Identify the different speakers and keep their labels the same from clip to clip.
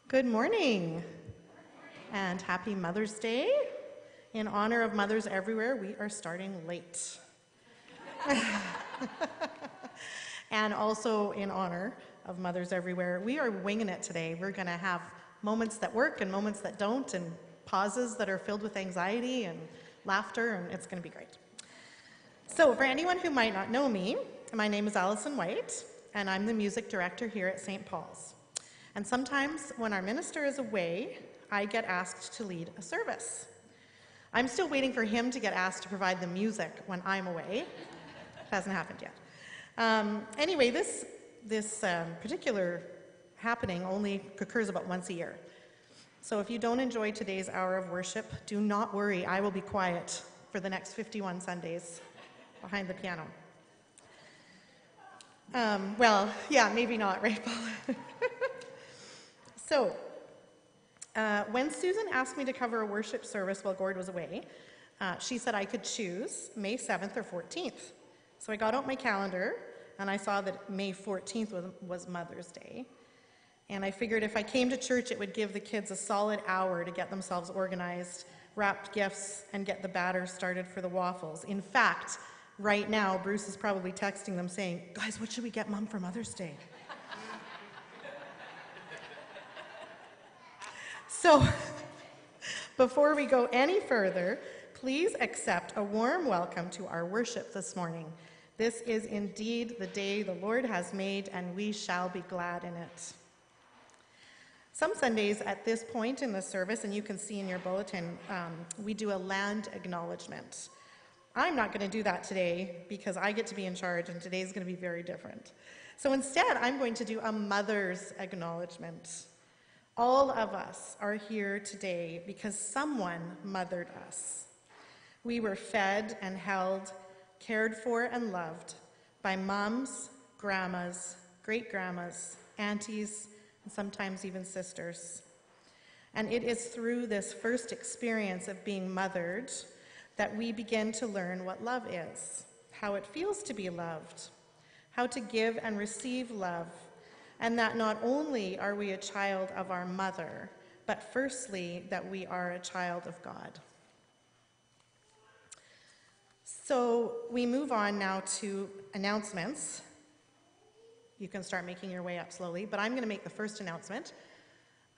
Speaker 1: Good morning and happy Mother's Day. In honor of mothers everywhere, we are starting late. And also in honor of mothers everywhere, we are winging it today. We're going to have moments that work and moments that don't, and pauses that are filled with anxiety and laughter, and it's going to be great. So for anyone who might not know me, my name is Alison White, and I'm the music director here at St. Paul's. And sometimes when our minister is away, I get asked to lead a service. I'm still waiting for him to get asked to provide the music when I'm away. It hasn't happened yet. Anyway, this particular happening only occurs about once a year. So if you don't enjoy today's hour of worship, do not worry. I will be quiet for the next 51 Sundays behind the piano. Well, yeah, maybe not, right, Paula? So, when Susan asked me to cover a worship service while Gord was away, she said I could choose May 7th or 14th. So I got out my calendar, and I saw that May 14th was Mother's Day. And I figured if I came to church, it would give the kids a solid hour to get themselves organized, wrapped gifts, and get the batter started for the waffles. In fact, right now, Bruce is probably texting them saying, "Guys, what should we get Mom for Mother's Day?" So, before we go any further, please accept a warm welcome to our worship this morning. This is indeed the day the Lord has made, and we shall be glad in it. Some Sundays at this point in the service, and you can see in your bulletin, we do a land acknowledgement. I'm not going to do that today because I get to be in charge, and today's going to be very different. So instead, I'm going to do a mother's acknowledgement. All of us are here today because someone mothered us. We were fed and held, cared for and loved by moms, grandmas, great-grandmas, aunties, and sometimes even sisters. And it is through this first experience of being mothered that we begin to learn what love is, how it feels to be loved, how to give and receive love, and that not only are we a child of our mother, but firstly, that we are a child of God. So we move on now to announcements. You can start making your way up slowly, but I'm going to make the first announcement.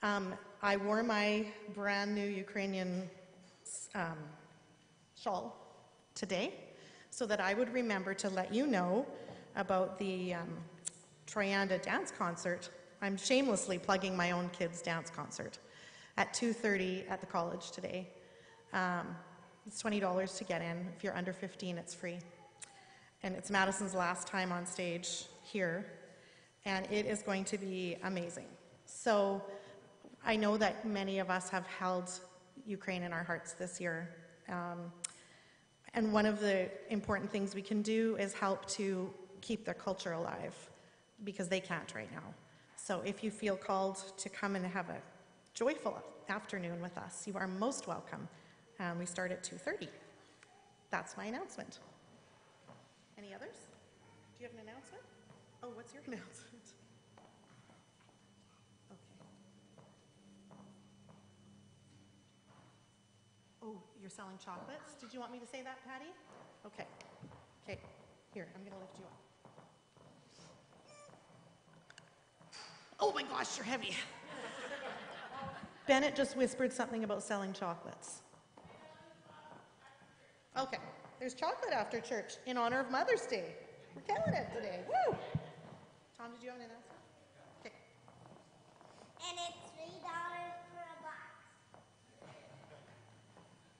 Speaker 1: I wore my brand new Ukrainian shawl today so that I would remember to let you know about the Troyanda dance concert. I'm shamelessly plugging my own kids' dance concert at 2:30 at the college today. It's $20 to get in. If you're under 15, it's free. And it's Madison's last time on stage here, and it is going to be amazing. So I know that many of us have held Ukraine in our hearts this year. And one of the important things we can do is help to keep their culture alive, because they can't right now. So if you feel called to come and have a joyful afternoon with us, you are most welcome. We start at 2:30. That's my announcement. Any others? Do you have an announcement? Oh, what's your announcement? Okay. Oh, you're selling chocolates? Did you want me to say that, Patty? Okay. Okay. Here, I'm going to lift you up. Oh my gosh, you're heavy. Bennett just whispered something about selling chocolates. Okay, there's chocolate after church in honor of Mother's Day. We're killing it today. Woo! Tom, did you have an announcement? Okay.
Speaker 2: And it's $3 for a box.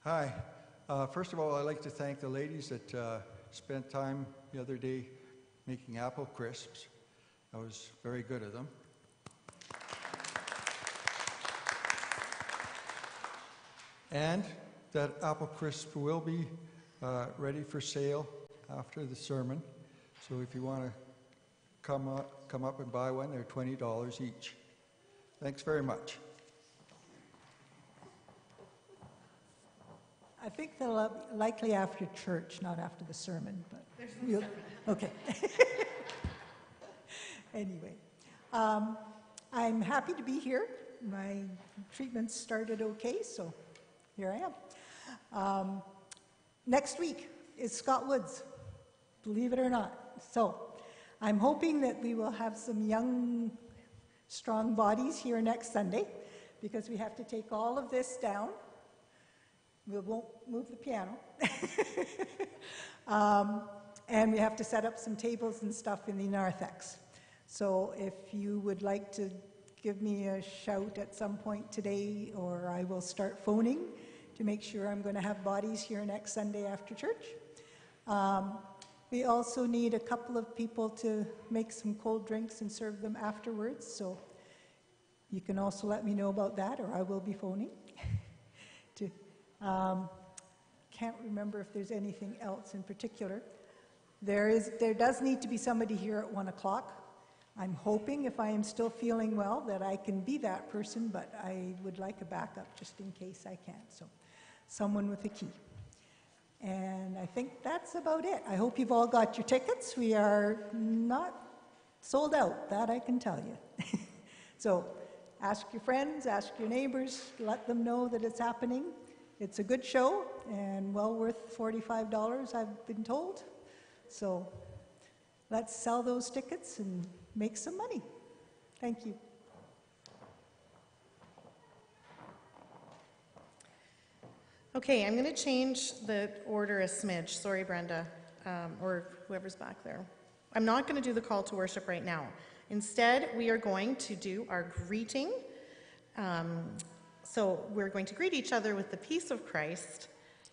Speaker 3: Hi. First of all, I'd like to thank the ladies that spent time the other day making apple crisps. I was very good at them. And that apple crisp will be ready for sale after the sermon. So if you want to come up and buy one, they're $20 each. Thanks very much.
Speaker 4: I think they'll likely after church, not after the sermon. But
Speaker 1: There's no sermon.
Speaker 4: Okay. Anyway, I'm happy to be here My treatments started okay, so here I am. Next week is Scott Woods, believe it or not. So I'm hoping that we will have some young, strong bodies here next Sunday, because we have to take all of this down. We won't move the piano. And we have to set up some tables and stuff in the narthex. So if you would like to give me a shout at some point today, or I will start phoning to make sure I'm going to have bodies here next Sunday after church. We also need a couple of people to make some cold drinks and serve them afterwards, so you can also let me know about that, or I will be phoning. Can't remember if there's anything else in particular. There does need to be somebody here at 1 o'clock. I'm hoping, if I am still feeling well, that I can be that person, but I would like a backup just in case I can't. So someone with a key. And I think that's about it. I hope you've all got your tickets. We are not sold out, that I can tell you. So ask your friends, ask your neighbors, let them know that it's happening. It's a good show and well worth $45, I've been told. So let's sell those tickets and make some money. Thank you.
Speaker 1: Okay, I'm going to change the order a smidge. Sorry, Brenda, or whoever's back there. I'm not going to do the call to worship right now. Instead, we are going to do our greeting. So we're going to greet each other with the peace of Christ.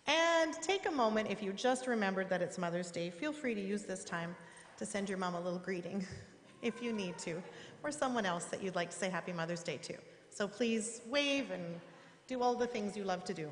Speaker 1: And take a moment, if you just remembered that it's Mother's Day, feel free to use this time to send your mom a little greeting if you need to, or someone else that you'd like to say Happy Mother's Day to. So please wave and do all the things you love to do.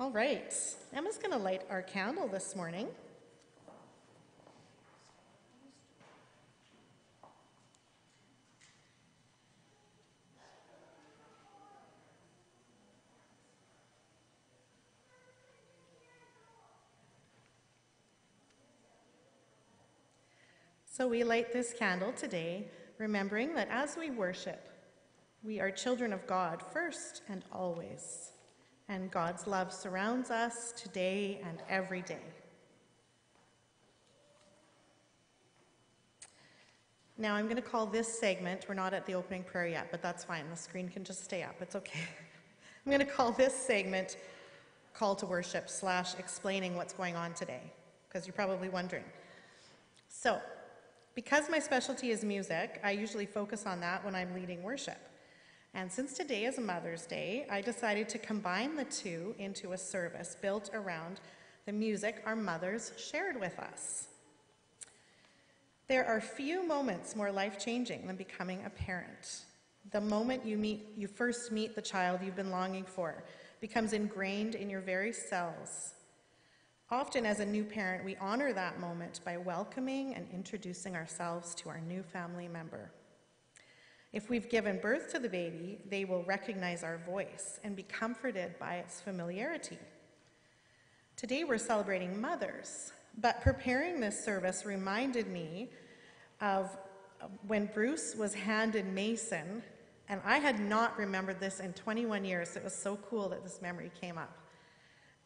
Speaker 1: All right, Emma's going to light our candle this morning. So we light this candle today, remembering that as we worship, we are children of God first and always. And God's love surrounds us today and every day. Now I'm going to call this segment, we're not at the opening prayer yet, but that's fine. The screen can just stay up. It's okay. I'm going to call this segment Call to Worship / explaining what's going on today, because you're probably wondering. So, because my specialty is music, I usually focus on that when I'm leading worship. And since today is Mother's Day, I decided to combine the two into a service built around the music our mothers shared with us. There are few moments more life-changing than becoming a parent. The moment you first meet the child you've been longing for becomes ingrained in your very cells. Often as a new parent, we honor that moment by welcoming and introducing ourselves to our new family member. If we've given birth to the baby, they will recognize our voice and be comforted by its familiarity. Today we're celebrating mothers, but preparing this service reminded me of when Bruce was handed Mason, and I had not remembered this in 21 years. It was so cool that this memory came up.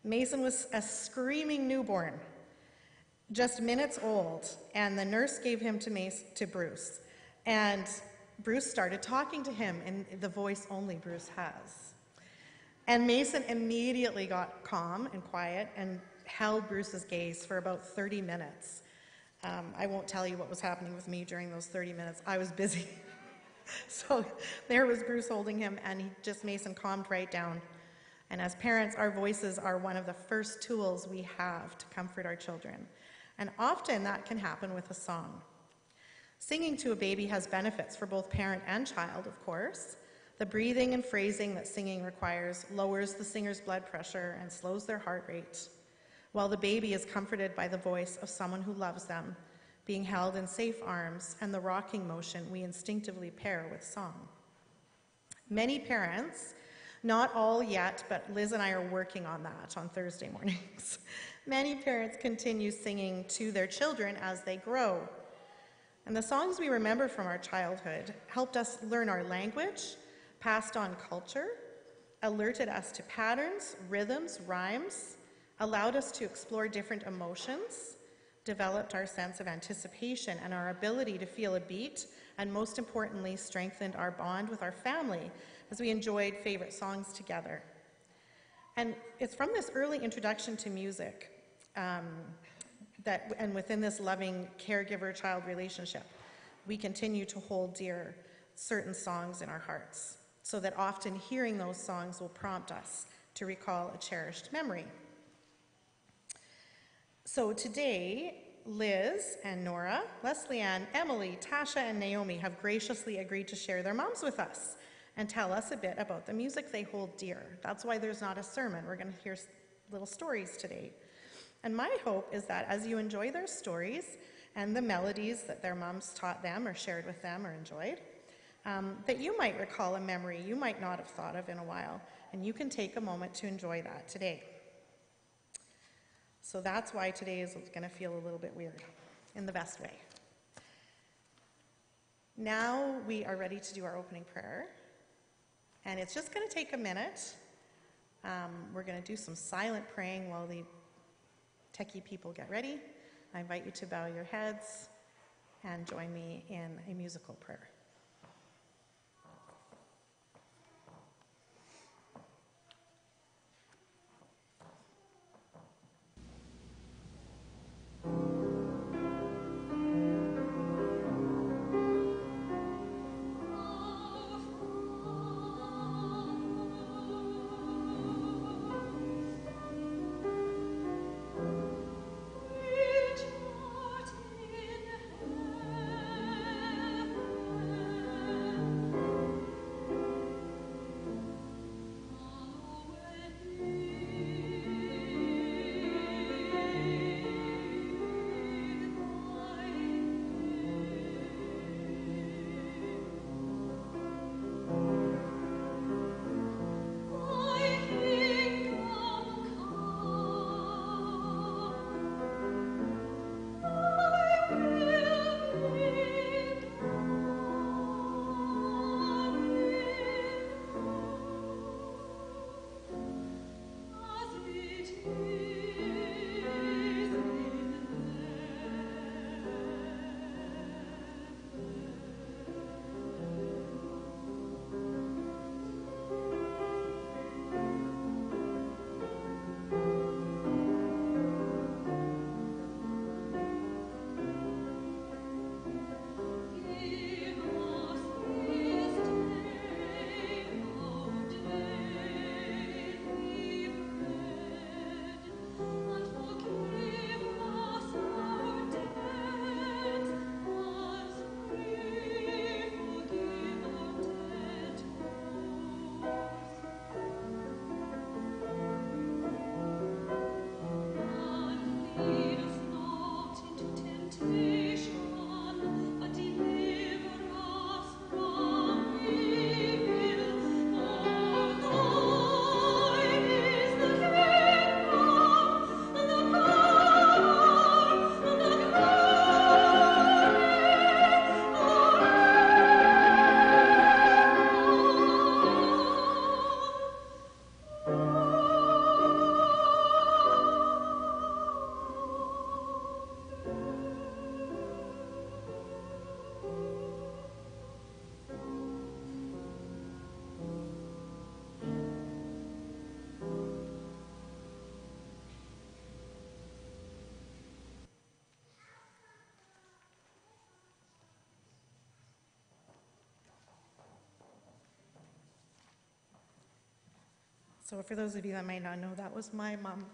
Speaker 1: Mason was a screaming newborn, just minutes old, and the nurse gave him to Bruce. And Bruce started talking to him in the voice only Bruce has. And Mason immediately got calm and quiet and held Bruce's gaze for about 30 minutes. I won't tell you what was happening with me during those 30 minutes. I was busy. So there was Bruce holding him, and Mason calmed right down. And as parents, our voices are one of the first tools we have to comfort our children. And often that can happen with a song. Singing to a baby has benefits for both parent and child, of course. The breathing and phrasing that singing requires lowers the singer's blood pressure and slows their heart rate. while the baby is comforted by the voice of someone who loves them, being held in safe arms, and the rocking motion we instinctively pair with song. Many parents, not all yet, but Liz and I are working on that on Thursday mornings. Many parents continue singing to their children as they grow. And the songs we remember from our childhood helped us learn our language, passed on culture, alerted us to patterns, rhythms, rhymes, allowed us to explore different emotions, developed our sense of anticipation and our ability to feel a beat, and most importantly, strengthened our bond with our family as we enjoyed favorite songs together. And it's from this early introduction to music and within this loving caregiver-child relationship, we continue to hold dear certain songs in our hearts, so that often hearing those songs will prompt us to recall a cherished memory. So today, Liz and Nora, Leslie Ann, Emily, Tasha, and Naomi have graciously agreed to share their moms with us and tell us a bit about the music they hold dear. That's why there's not a sermon. We're going to hear little stories today. And my hope is that as you enjoy their stories and the melodies that their moms taught them or shared with them or enjoyed, that you might recall a memory you might not have thought of in a while, and you can take a moment to enjoy that today. So that's why today is going to feel a little bit weird, in the best way. Now we are ready to do our opening prayer, and it's just going to take a minute. We're going to do some silent praying while the techie people get ready. I invite you to bow your heads and join me in a musical prayer. So for those of you that might not know, that was my mom.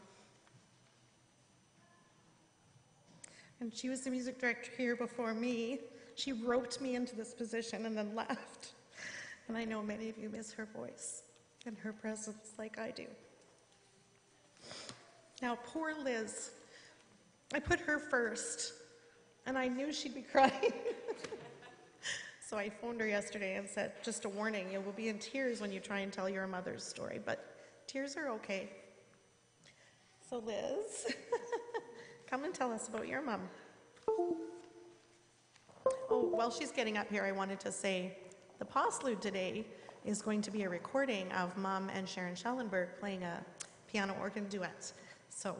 Speaker 1: And she was the music director here before me. She roped me into this position and then left. And I know many of you miss her voice and her presence like I do. Now, poor Liz. I put her first, and I knew she'd be crying. So I phoned her yesterday and said, just a warning, you will be in tears when you try and tell your mother's story, but tears are okay. So Liz, come and tell us about your mom. Oh, while she's getting up here, I wanted to say the postlude today is going to be a recording of Mom and Sharon Schellenberg playing a piano organ duet. So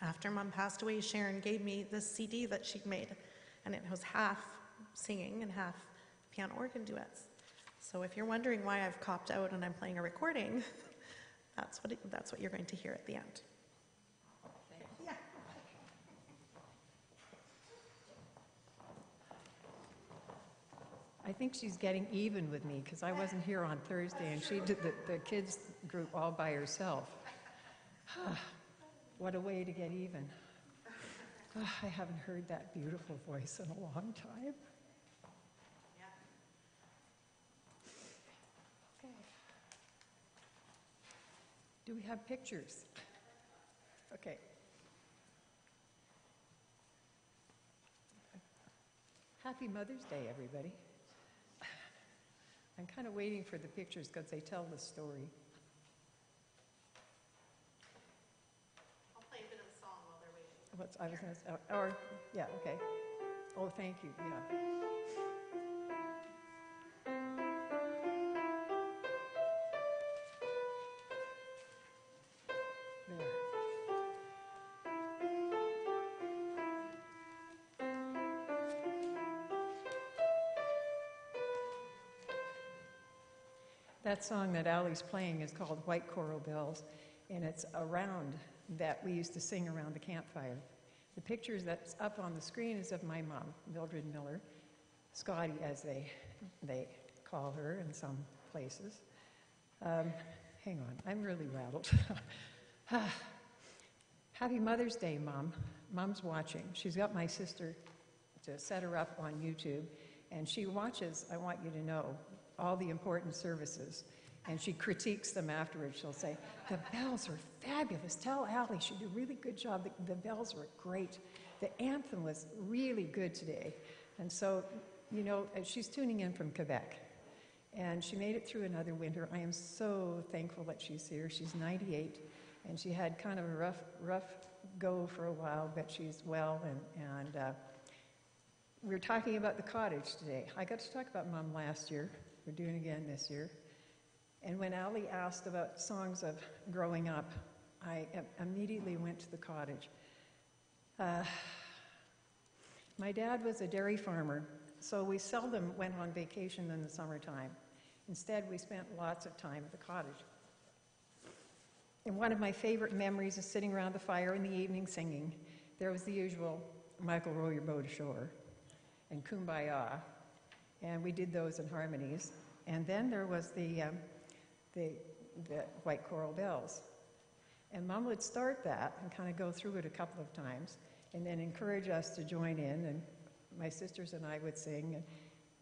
Speaker 1: after Mom passed away, Sharon gave me this CD that she'd made, and it was half singing and half piano organ duets. So if you're wondering why I've copped out and I'm playing a recording, that's what you're going to hear at the end. Yeah.
Speaker 5: I think she's getting even with me because I wasn't here on Thursday and she did the kids group all by herself. What a way to get even. I haven't heard that beautiful voice in a long time. Okay. Do we have pictures? Okay. Happy Mother's Day, everybody. I'm kind of waiting for the pictures because they tell the story.
Speaker 1: I'll play a bit of the song while they're waiting.
Speaker 5: I was going to say, or, yeah, okay. Oh, thank you, yeah. There. That song that Allie's playing is called White Coral Bells, and it's a round that we used to sing around the campfire. The pictures that's up on the screen is of my mom, Mildred Miller, Scotty as they call her in some places. Hang on, I'm really rattled. Happy Mother's Day, Mom. Mom's watching. She's got my sister to set her up on YouTube, and she watches, I want you to know, all the important services, and she critiques them afterwards. She'll say, the bells are fabulous. Tell Allie she did a really good job. The bells were great. The anthem was really good today. And so, you know, she's tuning in from Quebec, and she made it through another winter. I am so thankful that she's here. She's 98, and she had kind of a rough go for a while, but she's well, and we're talking about the cottage today. I got to talk about Mom last year. We're doing it again this year. And when Allie asked about songs of growing up, I immediately went to the cottage. My dad was a dairy farmer, so we seldom went on vacation in the summertime. Instead, we spent lots of time at the cottage. And one of my favorite memories is sitting around the fire in the evening singing. There was the usual Michael, row your boat ashore, and Kumbaya. And we did those in harmonies. And then there was the White Coral Bells. And Mom would start that and kind of go through it a couple of times and then encourage us to join in. And my sisters and I would sing. And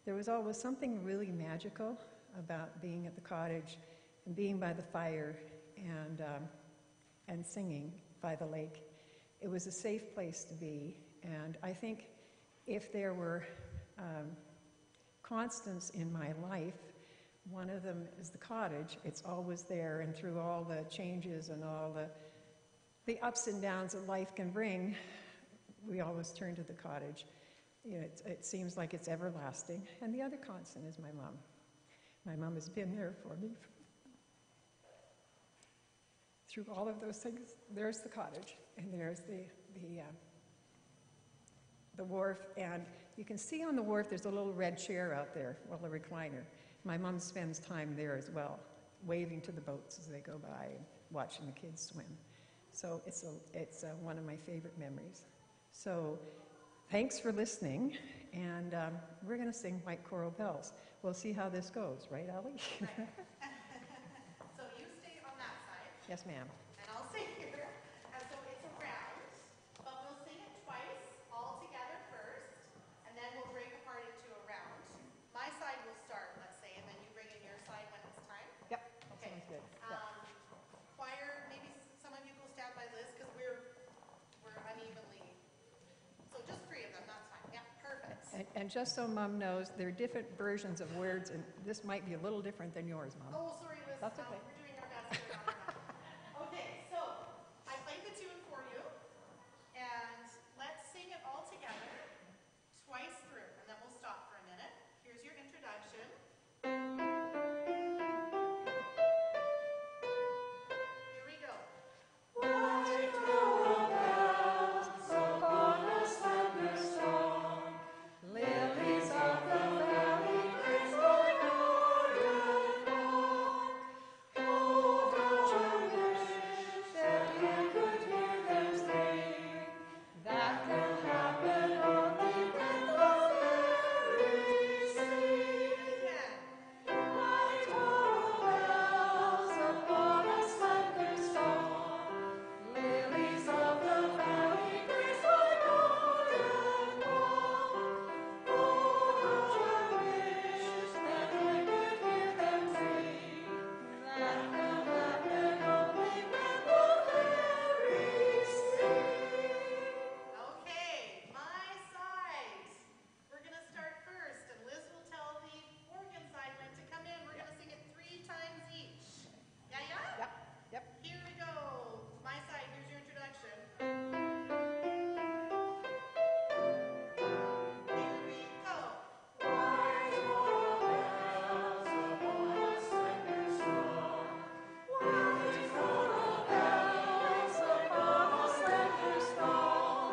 Speaker 5: there was always something really magical about being at the cottage and being by the fire and singing by the lake. It was a safe place to be. And I think if there were constants in my life, one of them is the cottage. It's always there, and through all the changes and all the ups and downs that life can bring, we always turn to the cottage. You know, it seems like it's everlasting. And the other constant is my mom. My mom has been there for me through all of those things. There's the cottage, and there's the wharf, and you can see on the wharf there's a little red chair out there, well, a recliner. My mom spends time there as well, waving to the boats as they go by and watching the kids swim. So it's one of my favorite memories. So thanks for listening, and we're going to sing White Coral Bells. We'll see how this goes, right, Allie?
Speaker 1: Right. So you stay on that side.
Speaker 5: Yes, ma'am.
Speaker 1: And I'll stay here. And so it's a round, but we'll sing it twice, all together first, and then we'll break apart into a round. My side will start, let's say, and then you bring in your side when it's time.
Speaker 5: Yep,
Speaker 1: Okay.
Speaker 5: sounds good. Yep.
Speaker 1: Choir, maybe some of you go
Speaker 5: And just so Mom knows, there are different versions of words, and this might be a little different than yours, Mom.
Speaker 1: Oh, sorry, Liz.
Speaker 5: That's okay.
Speaker 1: We're doing our best here. Okay, so I played the tune for you, and let's sing it all together twice through, and then we'll stop for a minute. Here's your introduction. Here we go.
Speaker 5: Lilies of the valley, grace like golden dawn. Oh, how I wish that you could hear them sing. That will happen only when the fairies sing.
Speaker 1: Again.
Speaker 5: Like autumn bells upon a thunderstorm. Lilies of the valley, grace like golden dawn. Oh, how I wish that I could hear them sing. That will happen only when the fairies sing.
Speaker 1: Okay, my side. We're going to start first, and Liz will tell the organ side when to come in. We're going to sing it 3 times each. Yeah, yeah?
Speaker 5: Yep, yep.
Speaker 1: Here we go. My side, here's your introduction. Here we go.
Speaker 5: White bells upon a thunderstorm. White bells upon a thunderstorm.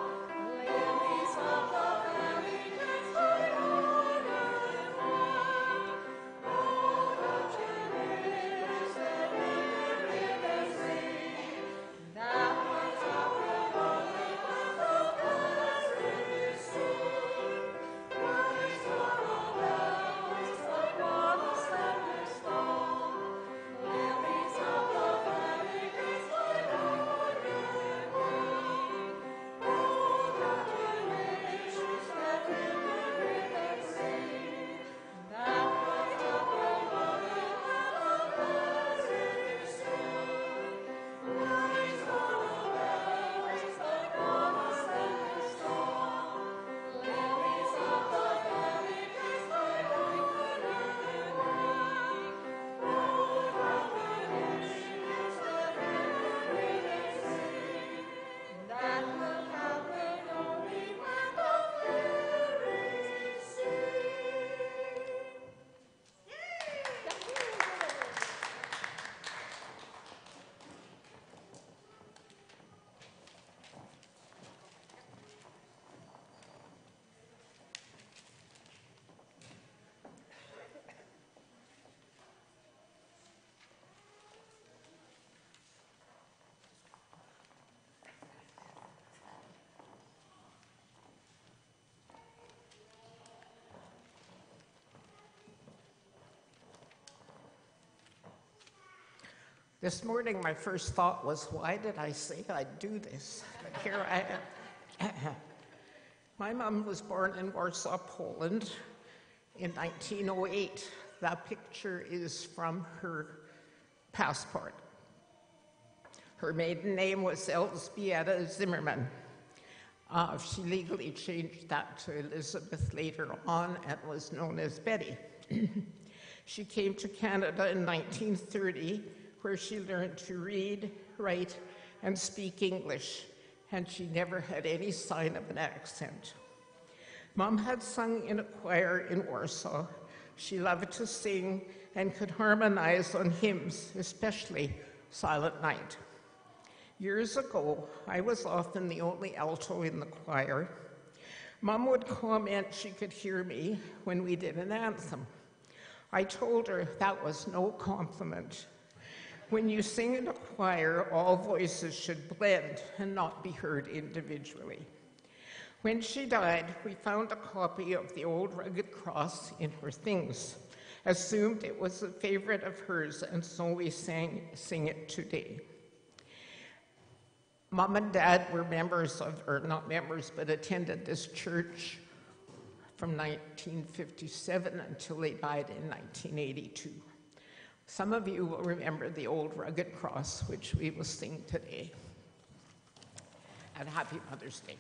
Speaker 5: Lilies of the valley, grace like golden dawn. Oh, how I wish that we could hear them sing. That will happen only when the fairies sing. White bells upon a thunderstorm. Lilies of the valley, grace like golden dawn. Oh, how I wish that we could hear them sing. That will happen only when the fairies sing. White bells upon a thunderstorm. Lilies of the valley, grace like golden dawn. Oh, how I wish that we could hear them sing. That will happen only when the fairies sing.
Speaker 6: This morning, my first thought was, why did I say I'd do this? But here I am. My mom was born in Warsaw, Poland in 1908. That picture is from her passport. Her maiden name was Elżbieta Zimmerman. She legally changed that to Elizabeth later on and was known as Betty. She came to Canada in 1930, where she learned to read, write, and speak English, and she never had any sign of an accent. Mom had sung in a choir in Warsaw. She loved to sing and could harmonize on hymns, especially Silent Night. Years ago, I was often the only alto in the choir. Mom would comment she could hear me when we did an anthem. I told her that was no compliment. When you sing in a choir, all voices should blend and not be heard individually. When she died, we found a copy of the old rugged cross in her things, assumed it was a favorite of hers, and so we sing it today. Mom and Dad were members of, or not members, but attended this church from 1957 until they died in 1982. Some of you will remember the old rugged cross, which we will sing today. And happy Mother's Day.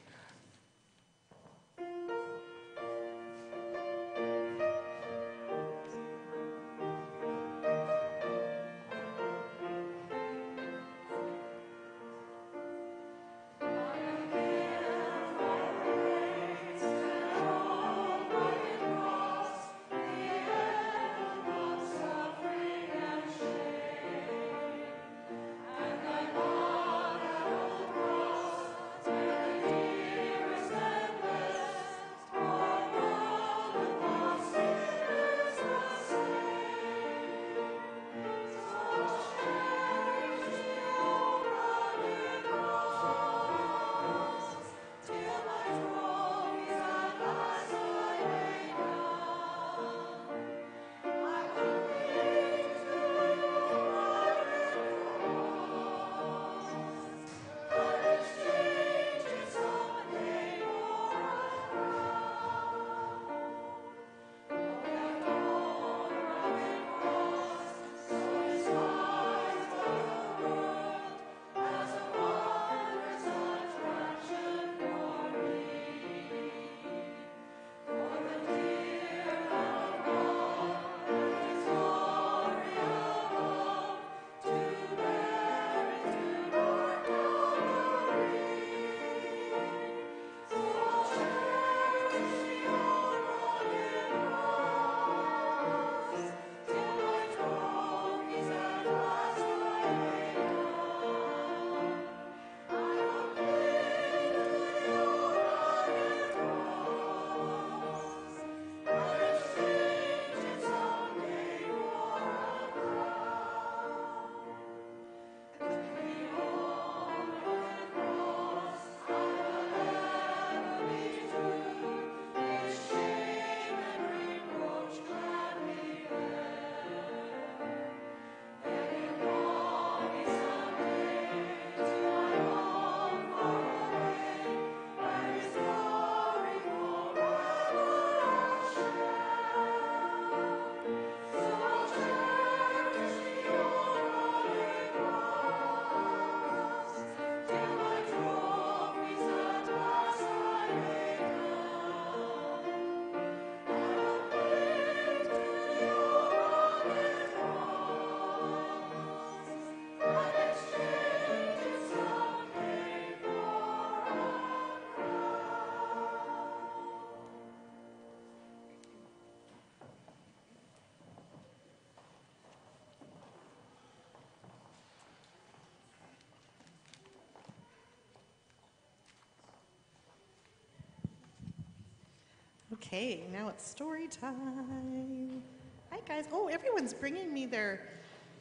Speaker 1: Okay, now it's story time. Hi, guys. Oh, everyone's bringing me their...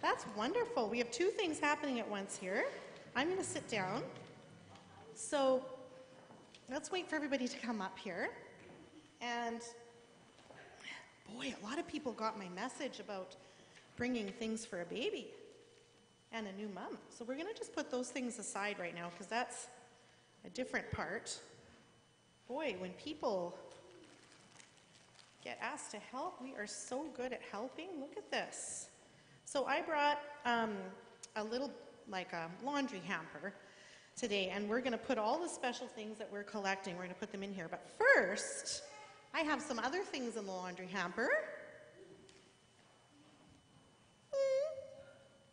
Speaker 1: That's wonderful. We have two things happening at once here. I'm going to sit down. So let's wait for everybody to come up here. And boy, a lot of people got my message about bringing things for a baby and a new mom. So we're going to just put those things aside right now because that's a different part. Boy, when people get asked to help, we are so good at helping. Look at this. So I brought a little, like a laundry hamper today, and we're going to put all the special things that we're collecting, we're going to put them in here. But first, I have some other things in the laundry hamper.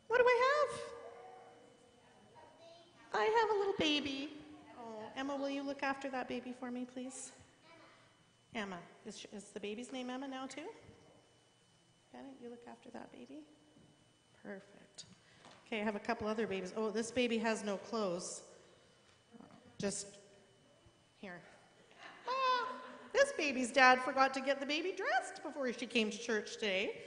Speaker 1: What do I have? I have a little baby. Oh, Emma, will you look after that baby for me, please? Emma. Is the baby's name Emma now, too? Bennett, you look after that baby? Perfect. Okay, I have a couple other babies. Oh, this baby has no clothes. Just here. Ah, this baby's dad forgot to get the baby dressed before she came to church today.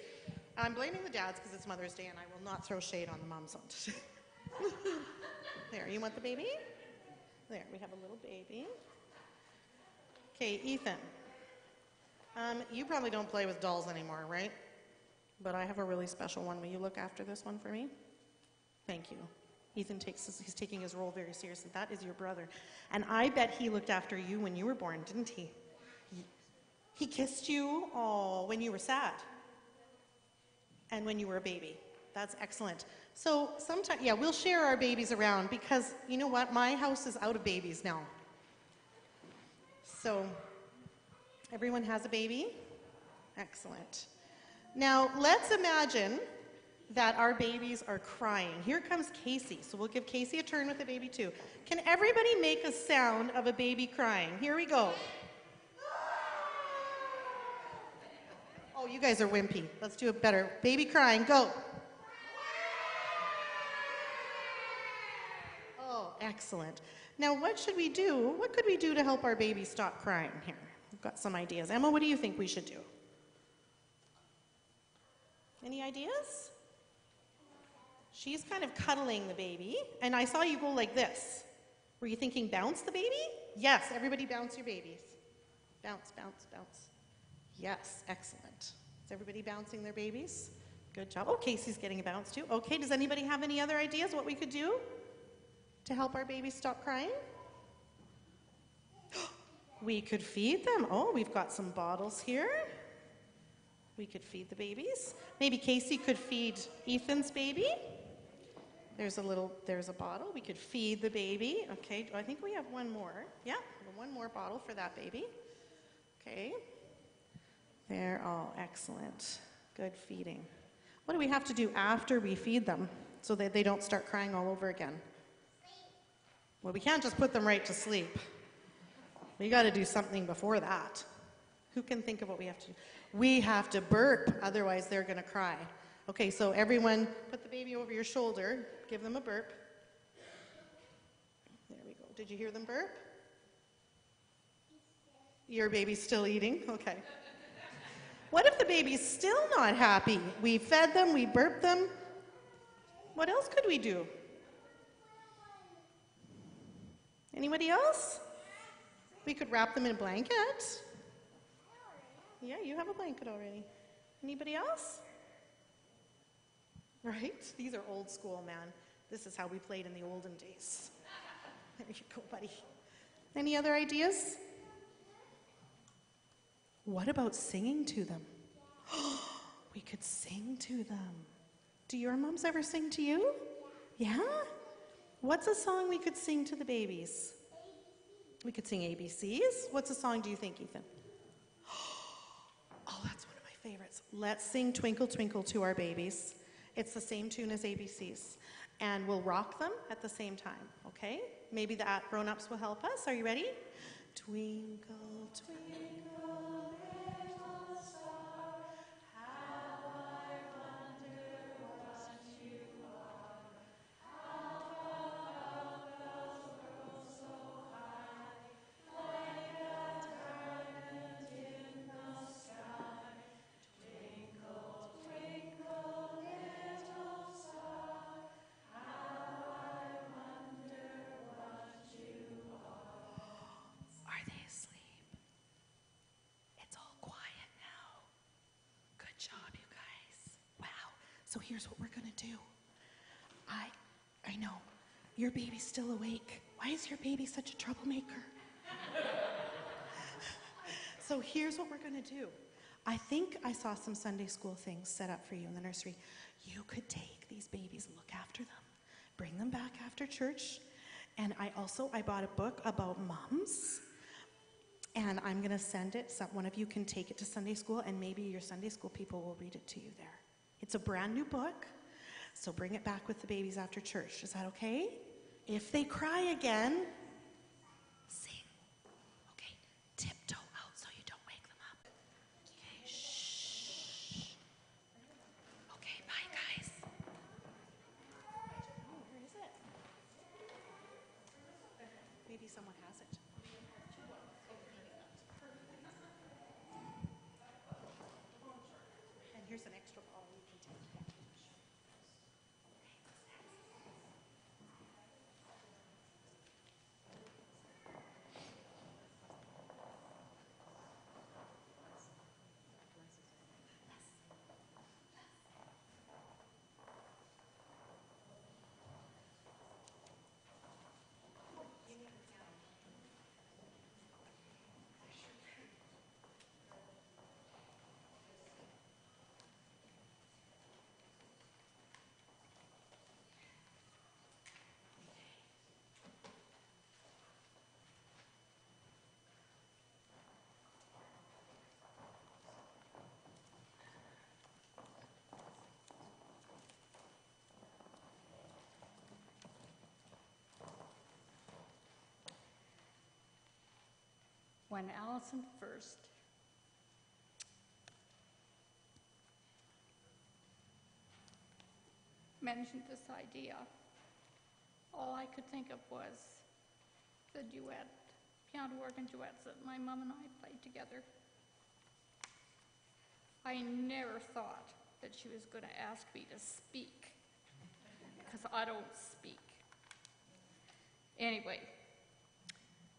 Speaker 1: I'm blaming the dads because it's Mother's Day and I will not throw shade on the moms on today. There, you want the baby? There, we have a little baby. Okay, Ethan. You probably don't play with dolls anymore, right? But I have a really special one. Will you look after this one for me? Thank you. Ethan he's taking his role very seriously. That is your brother. And I bet he looked after you when you were born, didn't he? He kissed you, when you were sad. And when you were a baby. That's excellent. So sometimes, yeah, we'll share our babies around because, you know what, my house is out of babies now. So, everyone has a baby? Excellent. Now, let's imagine that our babies are crying. Here comes Casey. So we'll give Casey a turn with the baby too. Can everybody make a sound of a baby crying? Here we go. Oh, you guys are wimpy. Let's do it better. Baby crying, go. Oh, excellent. Now, what should we do? What could we do to help our baby stop crying here? We've got some ideas. Emma, what do you think we should do? Any ideas? She's kind of cuddling the baby, and I saw you go like this. Were you thinking bounce the baby? Yes, everybody bounce your babies. Bounce, bounce, bounce. Yes, excellent. Is everybody bouncing their babies? Good job. Oh, Casey's getting a bounce too. Okay, does anybody have any other ideas what we could do to help our babies stop crying? We could feed them. Oh, we've got some bottles here. We could feed the babies. Maybe Casey could feed Ethan's baby. There's a bottle. We could feed the baby. Okay, I think we have one more. Yeah, one more bottle for that baby. Okay. There, oh, excellent. Good feeding. What do we have to do after we feed them so that they don't start crying all over again? Well, we can't just put them right to sleep. We got to do something before that. Who can think of what we have to do? We have to burp, otherwise they're going to cry. Okay, so everyone put the baby over your shoulder. Give them a burp. There we go. Did you hear them burp? Your baby's still eating? Okay. What if the baby's still not happy? We fed them, we burped them. What else could we do? Anybody else? We could wrap them in a blanket. Yeah, you have a blanket already. Anybody else? Right? These are old school, man. This is how we played in the olden days. There you go, buddy. Any other ideas? What about singing to them? We could sing to them. Do your moms ever sing to you? Yeah? What's a song we could sing to the babies? We could sing ABCs. What's a song do you think, Ethan? Oh, that's one of my favorites. Let's sing Twinkle Twinkle to our babies. It's the same tune as ABCs. And we'll rock them at the same time, okay? Maybe the grown-ups will help us. Are you ready? Twinkle, twinkle, little star, how I wonder what you are. How above those so high, like a diamond in So here's what we're going to do. I know, your baby's still awake. Why is your baby such a troublemaker? So here's what we're going to do. I think I saw some Sunday school things set up for you in the nursery. You could take these babies and look after them. Bring them back after church. And I bought a book about moms. And I'm going to send it. So one of you can take it to Sunday school, and maybe your Sunday school people will read it to you there. It's a brand new book. So bring it back with the babies after church. Is that okay? If they cry again, sing. Okay? Tiptoe out so you don't wake them up. Okay? Shh. Okay, bye, guys. Where is it? Maybe someone has it. And here's an extra ball you can take.
Speaker 7: When Alison first mentioned this idea, all I could think of was the piano organ duets that my mom and I played together. I never thought that she was going to ask me to speak, because I don't speak. Anyway,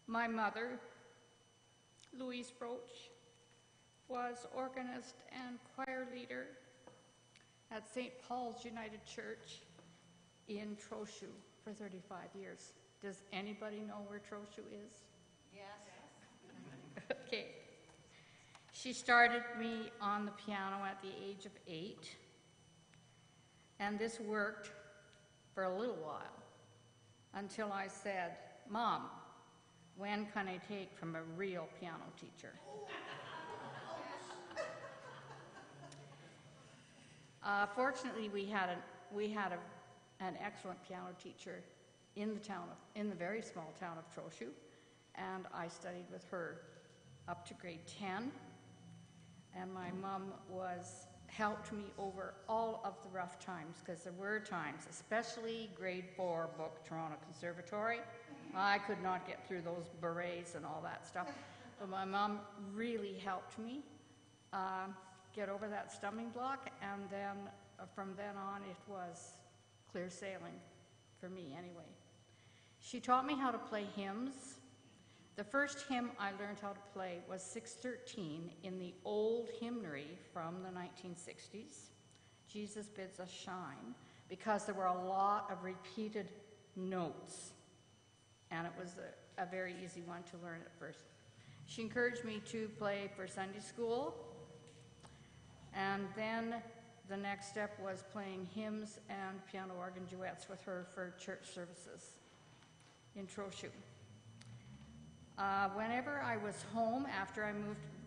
Speaker 7: my mother, Louise Roach, was organist and choir leader at St. Paul's United Church in Trochu for 35 years. Does anybody know where Trochu is? Yes. Okay. She started me on the piano at the age of 8, and this worked for a little while until I said, "Mom, when can I take from a real piano teacher?" Fortunately, we had an excellent piano teacher in the very small town of Trochu, and I studied with her up to grade 10. And my mom helped me over all of the rough times, because there were times, especially grade 4 book, Toronto Conservatory, I could not get through those berets and all that stuff. But my mom really helped me get over that stumbling block, and then from then on it was clear sailing, for me anyway. She taught me how to play hymns. The first hymn I learned how to play was 613 in the old hymnary from the 1960s, Jesus Bids Us Shine, because there were a lot of repeated notes, and it was a very easy one to learn at first. She encouraged me to play for Sunday school, and then the next step was playing hymns and piano organ duets with her for church services in Trochu. Whenever I was home, after I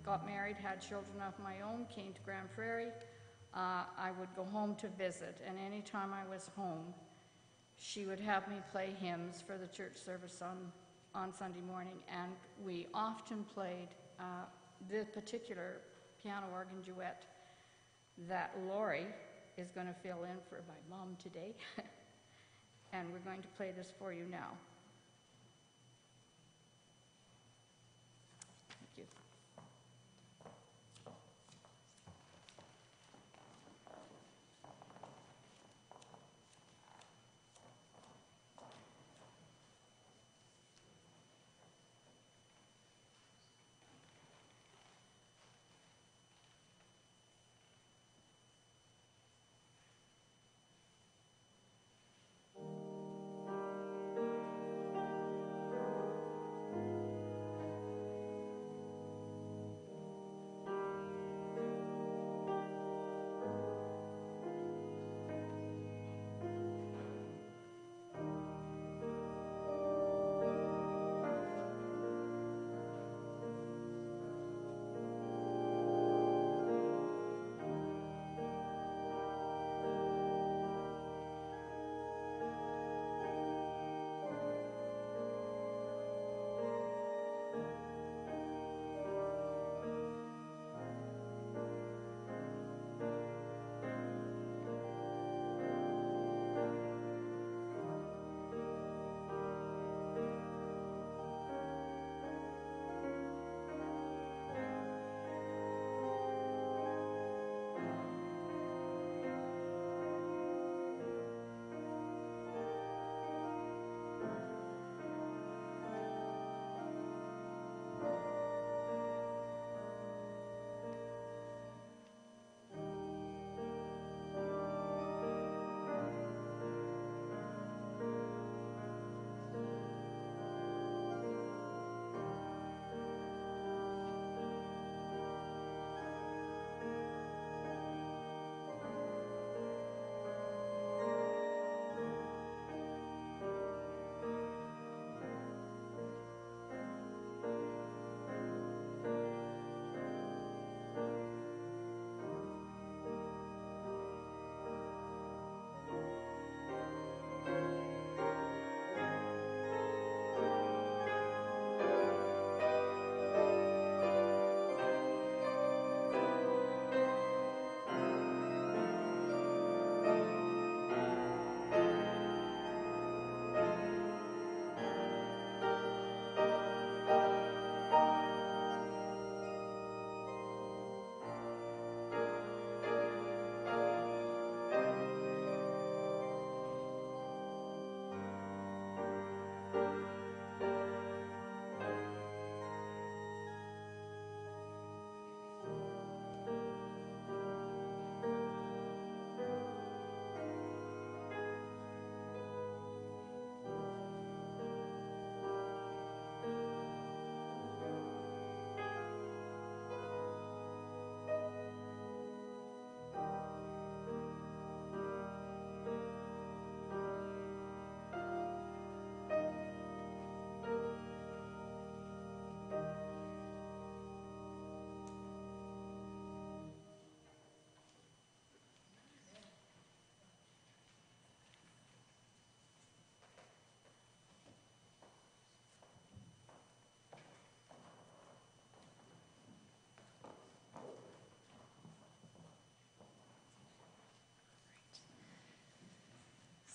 Speaker 7: got married, had children of my own, came to Grand Prairie, I would go home to visit, and anytime I was home, she would have me play hymns for the church service on Sunday morning, and we often played the particular piano organ duet that Lori is going to fill in for my mom today, and we're going to play this for you now. Thank you.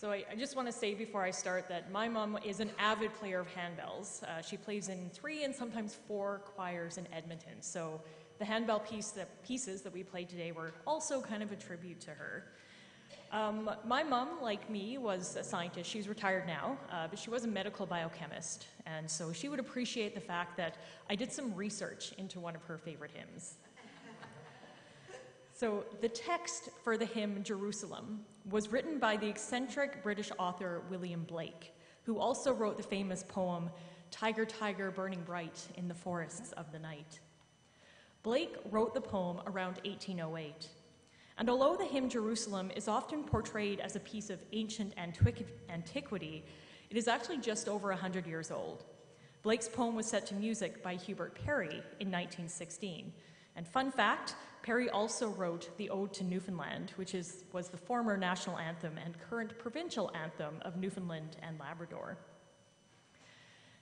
Speaker 8: So I just want to say before I start that my mom is an avid player of handbells. She plays in 3 and sometimes 4 choirs in Edmonton. So the handbell pieces that we played today were also kind of a tribute to her. My mom, like me, was a scientist. She's retired now, but she was a medical biochemist. And so she would appreciate the fact that I did some research into one of her favorite hymns. So the text for the hymn Jerusalem was written by the eccentric British author William Blake, who also wrote the famous poem Tiger, Tiger, Burning Bright in the Forests of the Night. Blake wrote the poem around 1808, and although the hymn Jerusalem is often portrayed as a piece of ancient antiquity, it is actually just over 100 years old. Blake's poem was set to music by Hubert Parry in 1916, and fun fact, Parry also wrote the Ode to Newfoundland, which was the former national anthem and current provincial anthem of Newfoundland and Labrador.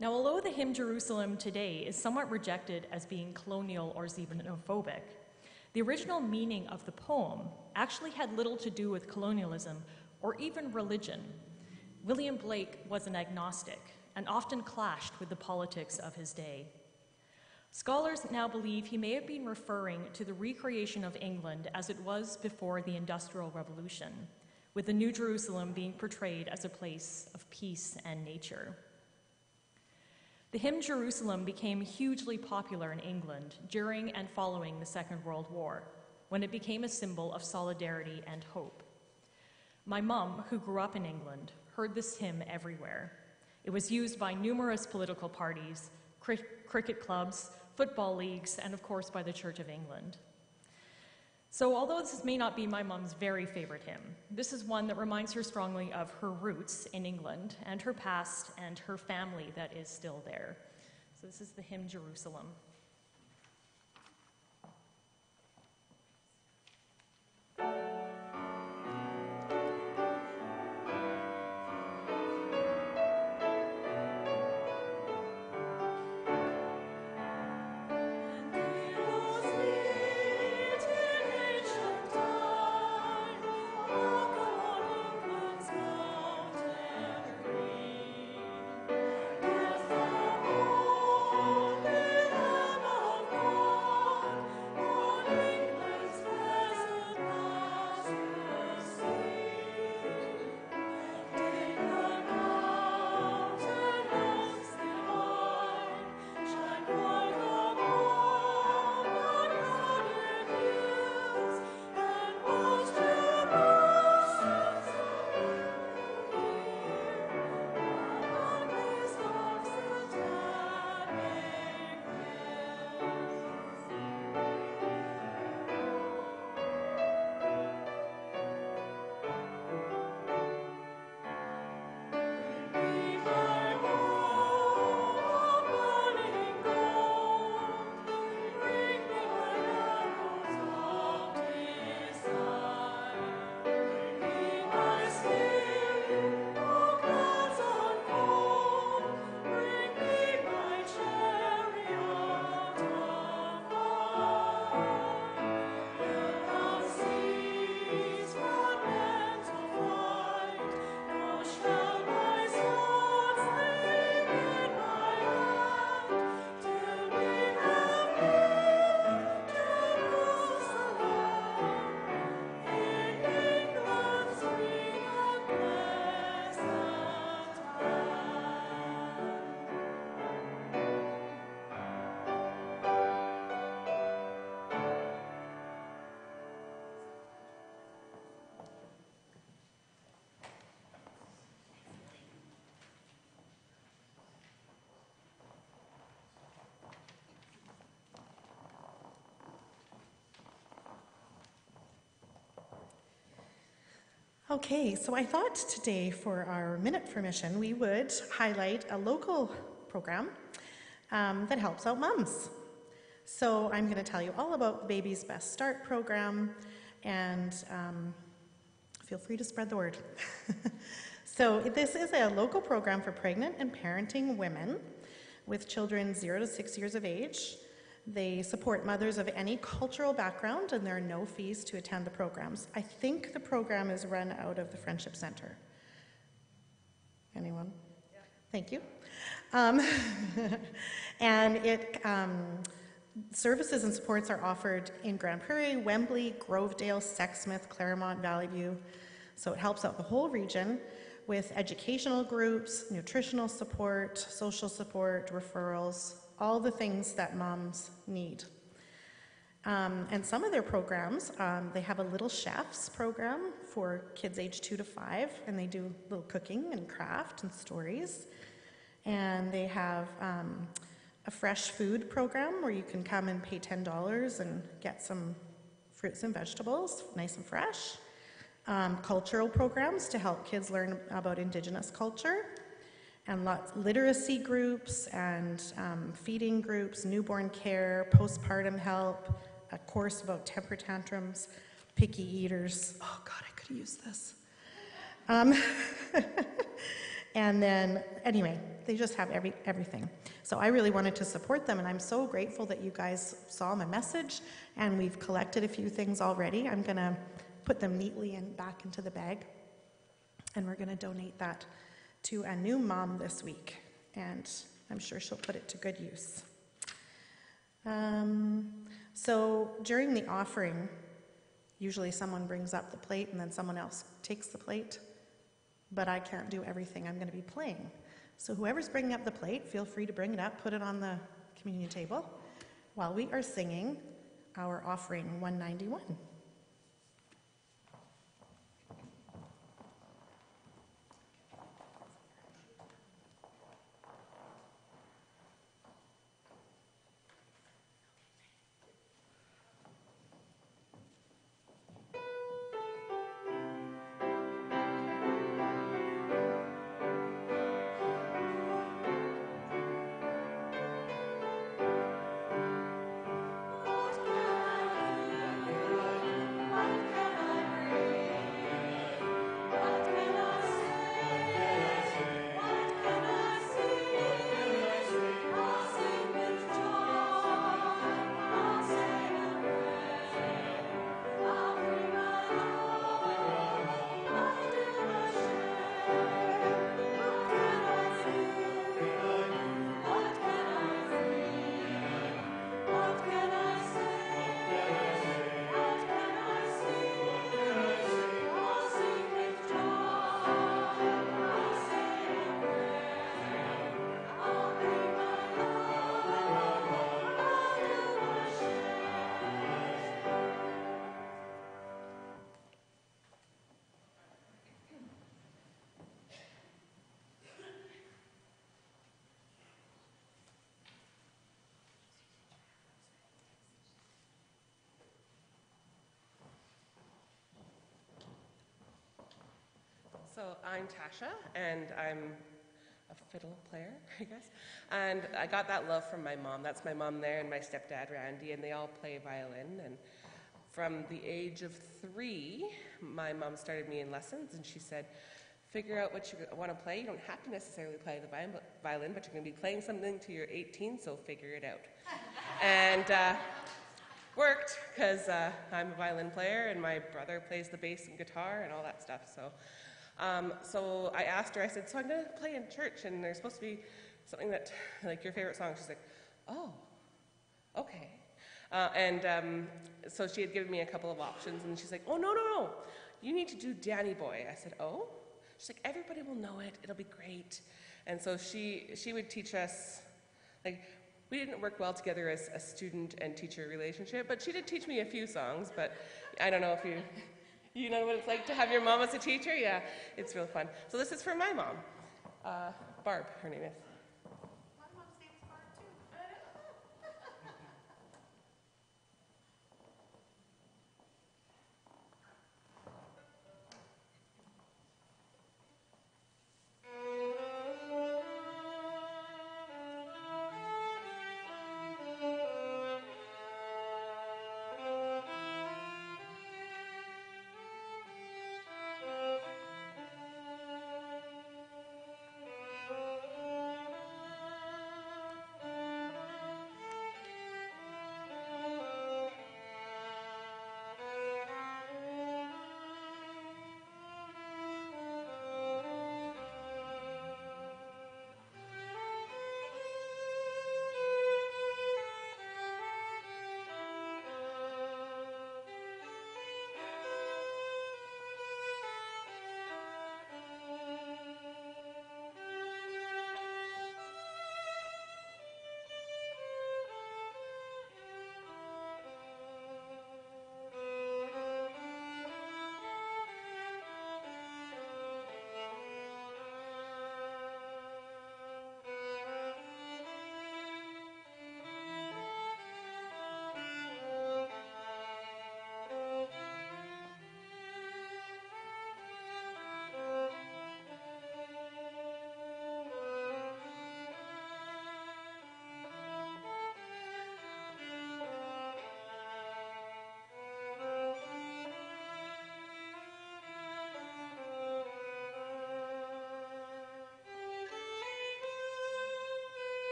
Speaker 8: Now, although the hymn Jerusalem today is somewhat rejected as being colonial or xenophobic, the original meaning of the poem actually had little to do with colonialism or even religion. William Blake was an agnostic and often clashed with the politics of his day. Scholars now believe he may have been referring to the recreation of England as it was before the Industrial Revolution, with the New Jerusalem being portrayed as a place of peace and nature. The hymn Jerusalem became hugely popular in England during and following the Second World War, when it became a symbol of solidarity and hope. My mum, who grew up in England, heard this hymn everywhere. It was used by numerous political parties, cricket clubs, football leagues, and of course by the Church of England. So although this may not be my mom's very favorite hymn, this is one that reminds her strongly of her roots in England and her past and her family that is still there. So this is the hymn Jerusalem.
Speaker 1: Okay, so I thought today for our Minute for Mission, we would highlight a local program that helps out mums. So I'm going to tell you all about the Baby's Best Start program, and feel free to spread the word. So this is a local program for pregnant and parenting women with children 0 to 6 years of age. They support mothers of any cultural background, and there are no fees to attend the programs. I think the program is run out of the Friendship Center. Thank you. Um, and services and supports are offered in Grand Prairie, Wembley, Grovedale, Sexsmith, Claremont, Valley View. So it helps out the whole region with educational groups, nutritional support, social support, referrals, all the things that moms need. And some of their programs, they have a Little Chefs program for kids age 2 to 5, and they do little cooking and craft and stories. And they have a fresh food program where you can come and pay $10 and get some fruits and vegetables, nice and fresh. Cultural programs to help kids learn about Indigenous culture, and literacy groups and feeding groups, newborn care, postpartum help, a course about temper tantrums, picky eaters. Oh God, I could use this. And then, anyway, they just have everything. So I really wanted to support them, and I'm so grateful that you guys saw my message, and we've collected a few things already. I'm going to put them neatly back into the bag, and we're going to donate that to a new mom this week, and I'm sure she'll put it to good use. So during the offering, usually someone brings up the plate and then someone else takes the plate, but I can't do everything. I'm going to be playing. So whoever's bringing up the plate, feel free to bring it up, put it on the communion table while we are singing our offering 191.
Speaker 9: So I'm Tasha, and I'm a fiddle player, I guess. And I got that love from my mom. That's my mom there and my stepdad, Randy, and they all play violin. And from the age of 3, my mom started me in lessons, and she said, figure out what you want to play. You don't have to necessarily play the violin, but you're going to be playing something till you're 18, so figure it out. And worked, because I'm a violin player, and my brother plays the bass and guitar and all that stuff. So I asked her, I said, so I'm going to play in church, and there's supposed to be something that, like your favorite song. She's like, oh, okay. So she had given me a couple of options, and she's like, oh, no, you need to do Danny Boy. I said, oh? She's like, everybody will know it, it'll be great. And so she would teach us, like, we didn't work well together as a student and teacher relationship, but she did teach me a few songs, but I don't know if you know what it's like to have your mom as a teacher? Yeah, it's real fun. So this is for my mom, Barb, her name is.
Speaker 1: My mom's name is Barb too.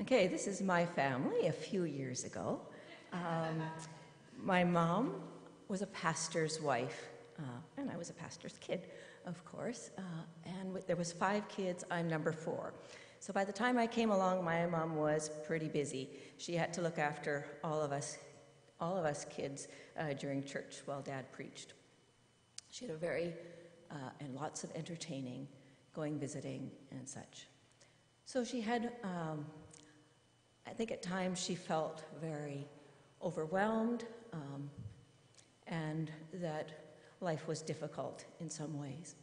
Speaker 10: Okay, this is my family a few years ago. My mom was a pastor's wife, and I was a pastor's kid, of course. And there was 5 kids. I'm number 4. So by the time I came along, my mom was pretty busy. She had to look after all of us kids during church while Dad preached. She had and lots of entertaining, going visiting and such. So she had, I think at times she felt very overwhelmed, and that life was difficult in some ways.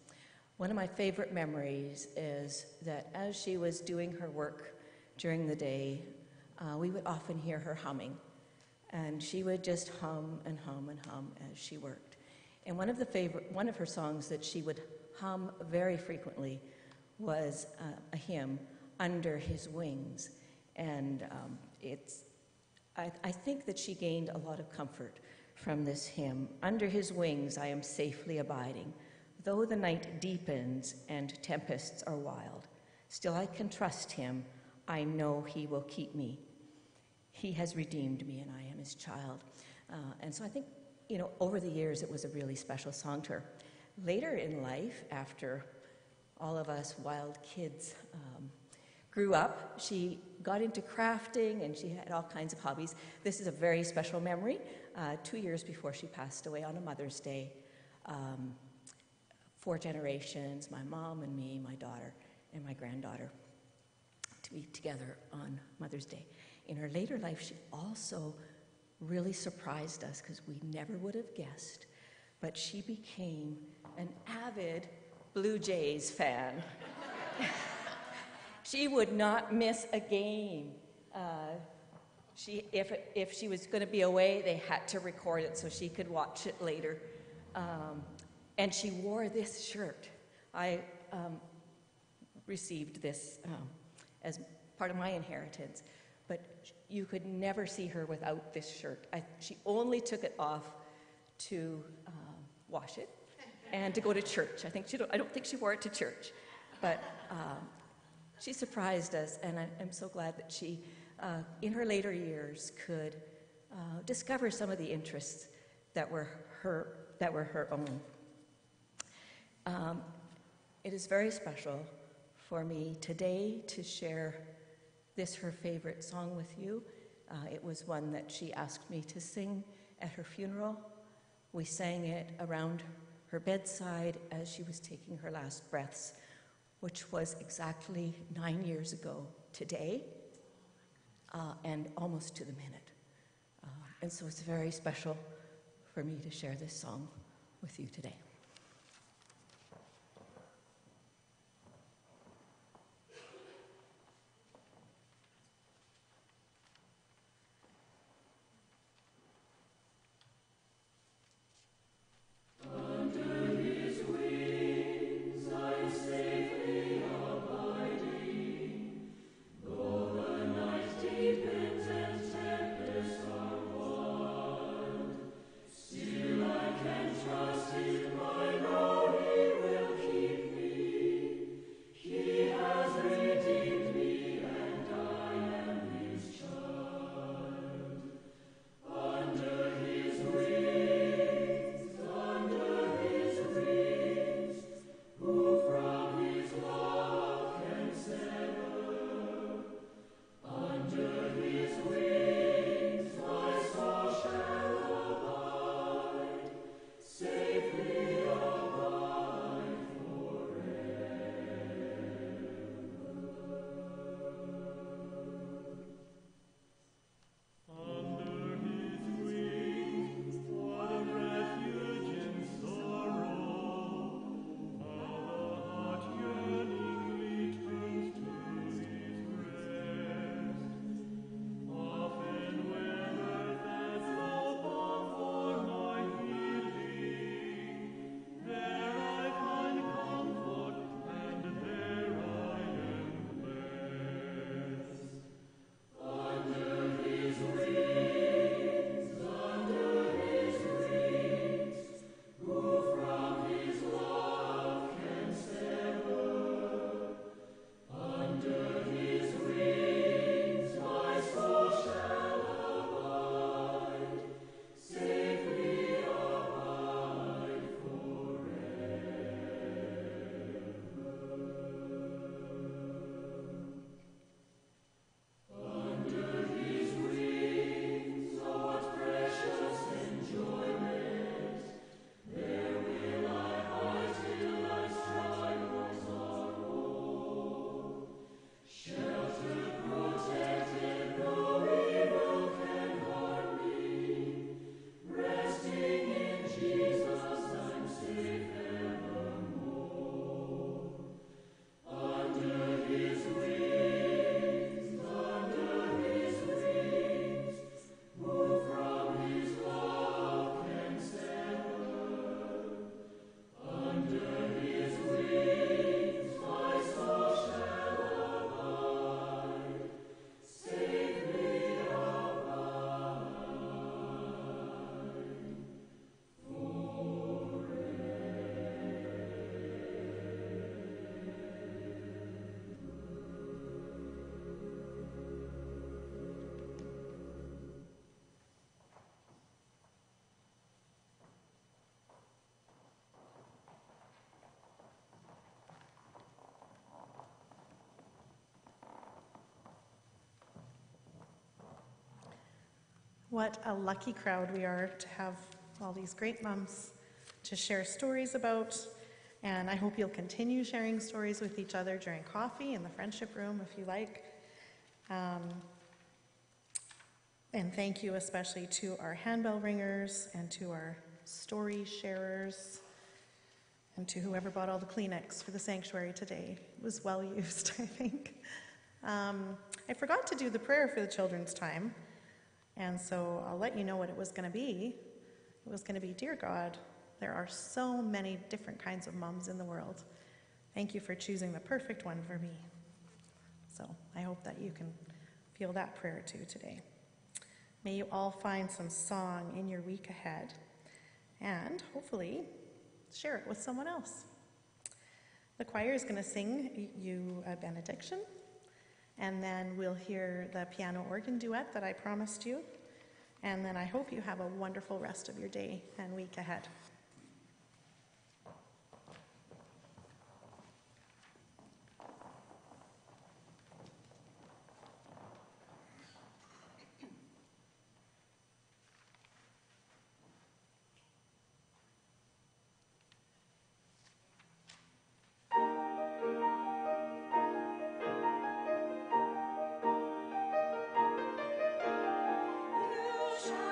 Speaker 10: One of my favorite memories is that as she was doing her work during the day, we would often hear her humming, and she would just hum and hum and hum as she worked. And one of her songs that she would hum very frequently was a hymn, Under His Wings. And I think that she gained a lot of comfort from this hymn. Under His wings I am safely abiding. Though the night deepens and tempests are wild, still I can trust Him. I know He will keep me. He has redeemed me, and I am His child. And so I think, over the years, it was a really special song to her. Later in life, after all of us wild kids grew up, she got into crafting, and she had all kinds of hobbies. This is a very special memory. 2 years before she passed away on a Mother's Day, 4 generations, my mom and me, my daughter, and my granddaughter, to be together on Mother's Day. In her later life, she also really surprised us because we never would have guessed, but she became an avid Blue Jays fan. She would not miss a game. If she was going to be away, they had to record it so she could watch it later. And she wore this shirt. I received this as part of my inheritance, but you could never see her without this shirt. She only took it off to wash it and to go to church. I don't think she wore it to church, but she surprised us, and I'm so glad that she, in her later years, could discover some of the interests that were her own. It is very special for me today to share her favorite song with you. It was one that she asked me to sing at her funeral. We sang it around her bedside as she was taking her last breaths, which was exactly 9 years ago today, and almost to the minute. And so it's very special for me to share this song with you today.
Speaker 11: Still I can trust in
Speaker 1: What a lucky crowd we are to have all these great mums to share stories about. And I hope you'll continue sharing stories with each other during coffee in the friendship room if you like. And thank you especially to our handbell ringers and to our story sharers and to whoever bought all the Kleenex for the sanctuary today. It was well used, I think. I forgot to do the prayer for the children's time, and so I'll let you know what it was going to be. It was going to be, Dear God, there are so many different kinds of moms in the world. Thank you for choosing the perfect one for me. So I hope that you can feel that prayer too today. May you all find some song in your week ahead, and hopefully share it with someone else. The choir is going to sing you a benediction, and then we'll hear the piano organ duet that I promised you, and then I hope you have a wonderful rest of your day and week ahead.
Speaker 11: Shall